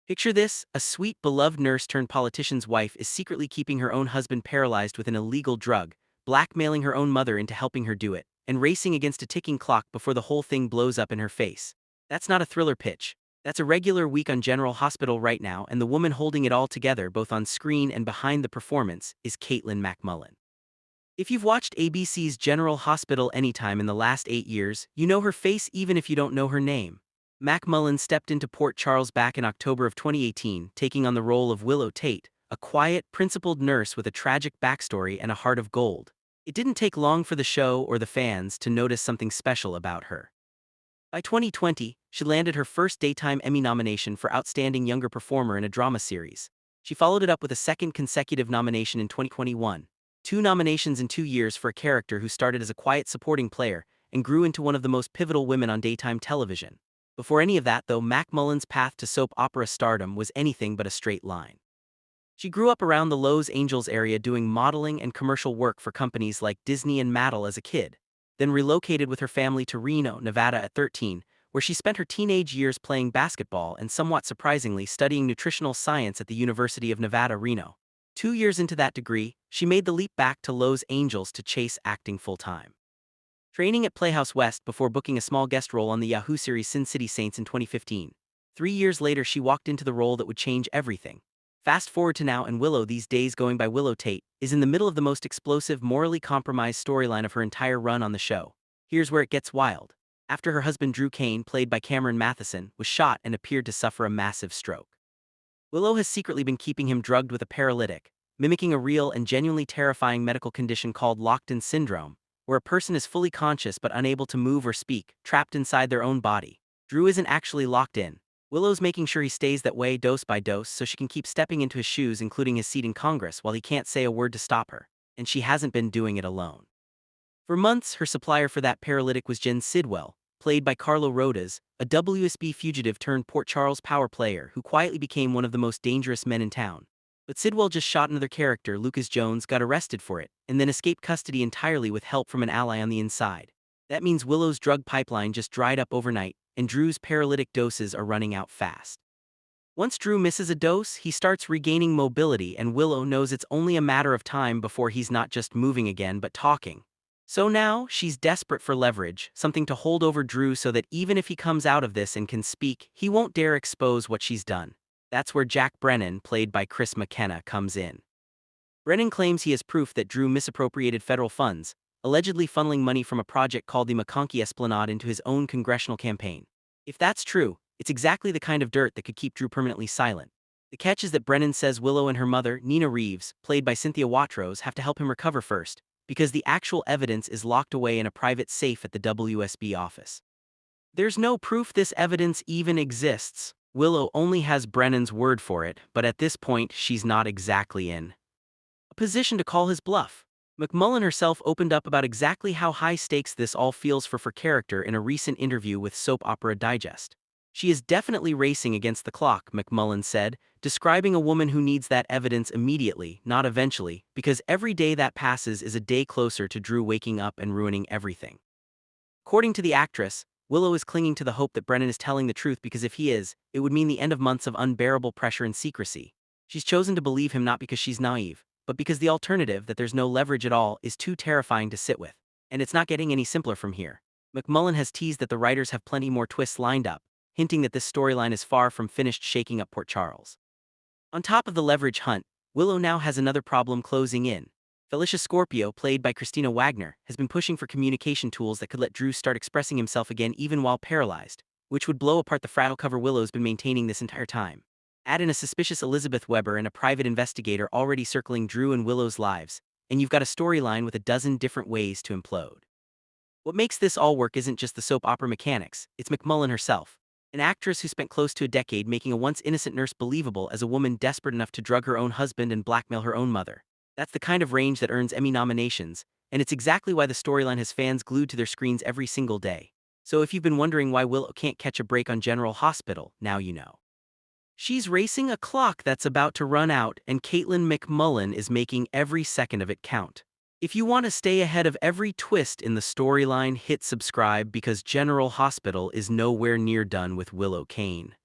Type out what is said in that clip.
Picture this, a sweet, beloved nurse turned politician's wife is secretly keeping her own husband paralyzed with an illegal drug, blackmailing her own mother into helping her do it, and racing against a ticking clock before the whole thing blows up in her face. That's not a thriller pitch. That's a regular week on General Hospital right now, and the woman holding it all together both on screen and behind the performance is Caitlin MacMullen. If you've watched ABC's General Hospital anytime in the last 8 years, you know her face even if you don't know her name. Mac Mullen stepped into Port Charles back in October of 2018, taking on the role of Willow Tate, a quiet, principled nurse with a tragic backstory and a heart of gold. It didn't take long for the show or the fans to notice something special about her. By 2020, she landed her first Daytime Emmy nomination for Outstanding Younger Performer in a Drama Series. She followed it up with a second consecutive nomination in 2021. Two nominations in 2 years for a character who started as a quiet supporting player and grew into one of the most pivotal women on daytime television. Before any of that, though, Mac Mullen's path to soap opera stardom was anything but a straight line. She grew up around the Los Angeles area doing modeling and commercial work for companies like Disney and Mattel as a kid, then relocated with her family to Reno, Nevada at 13, where she spent her teenage years playing basketball and somewhat surprisingly studying nutritional science at the University of Nevada, Reno. 2 years into that degree, she made the leap back to Los Angeles to chase acting full-time. Training at Playhouse West before booking a small guest role on the Yahoo series Sin City Saints in 2015. 3 years later, she walked into the role that would change everything. Fast forward to now, and Willow, these days going by Willow Tate, is in the middle of the most explosive, morally compromised storyline of her entire run on the show. Here's where it gets wild. After her husband Drew Kane, played by Cameron Matheson, was shot and appeared to suffer a massive stroke, Willow has secretly been keeping him drugged with a paralytic, mimicking a real and genuinely terrifying medical condition called locked-in syndrome, where a person is fully conscious but unable to move or speak, trapped inside their own body. Drew isn't actually locked in. Willow's making sure he stays that way dose by dose so she can keep stepping into his shoes, including his seat in Congress, while he can't say a word to stop her. And she hasn't been doing it alone. For months, her supplier for that paralytic was Jen Sidwell, played by Carlo Rodas, a WSB fugitive turned Port Charles power player who quietly became one of the most dangerous men in town. But Sidwell just shot another character, Lucas Jones, got arrested for it, and then escaped custody entirely with help from an ally on the inside. That means Willow's drug pipeline just dried up overnight, and Drew's paralytic doses are running out fast. Once Drew misses a dose, he starts regaining mobility, and Willow knows it's only a matter of time before he's not just moving again but talking. So now, she's desperate for leverage, something to hold over Drew so that even if he comes out of this and can speak, he won't dare expose what she's done. That's where Jack Brennan, played by Chris McKenna, comes in. Brennan claims he has proof that Drew misappropriated federal funds, allegedly funneling money from a project called the McConkey Esplanade into his own congressional campaign. If that's true, it's exactly the kind of dirt that could keep Drew permanently silent. The catch is that Brennan says Willow and her mother, Nina Reeves, played by Cynthia Watros, have to help him recover first, because the actual evidence is locked away in a private safe at the WSB office. There's no proof this evidence even exists. Willow only has Brennan's word for it, but at this point, she's not exactly in a position to call his bluff. MacMullen herself opened up about exactly how high stakes this all feels for her character in a recent interview with Soap Opera Digest. She is definitely racing against the clock, MacMullen said, describing a woman who needs that evidence immediately, not eventually, because every day that passes is a day closer to Drew waking up and ruining everything. According to the actress, Willow is clinging to the hope that Brennan is telling the truth, because if he is, it would mean the end of months of unbearable pressure and secrecy. She's chosen to believe him not because she's naive, but because the alternative, that there's no leverage at all, is too terrifying to sit with. And it's not getting any simpler from here. MacMullen has teased that the writers have plenty more twists lined up, hinting that this storyline is far from finished shaking up Port Charles. On top of the leverage hunt, Willow now has another problem closing in. Felicia Scorpio, played by Christina Wagner, has been pushing for communication tools that could let Drew start expressing himself again even while paralyzed, which would blow apart the fragile cover Willow's been maintaining this entire time. Add in a suspicious Elizabeth Weber and a private investigator already circling Drew and Willow's lives, and you've got a storyline with a dozen different ways to implode. What makes this all work isn't just the soap opera mechanics, it's MacMullen herself. An actress who spent close to a decade making a once innocent nurse believable as a woman desperate enough to drug her own husband and blackmail her own mother. That's the kind of range that earns Emmy nominations, and it's exactly why the storyline has fans glued to their screens every single day. So if you've been wondering why Willow can't catch a break on General Hospital, now you know. She's racing a clock that's about to run out, and Caitlin MacMullen is making every second of it count. If you want to stay ahead of every twist in the storyline, hit subscribe, because General Hospital is nowhere near done with Willow Kane.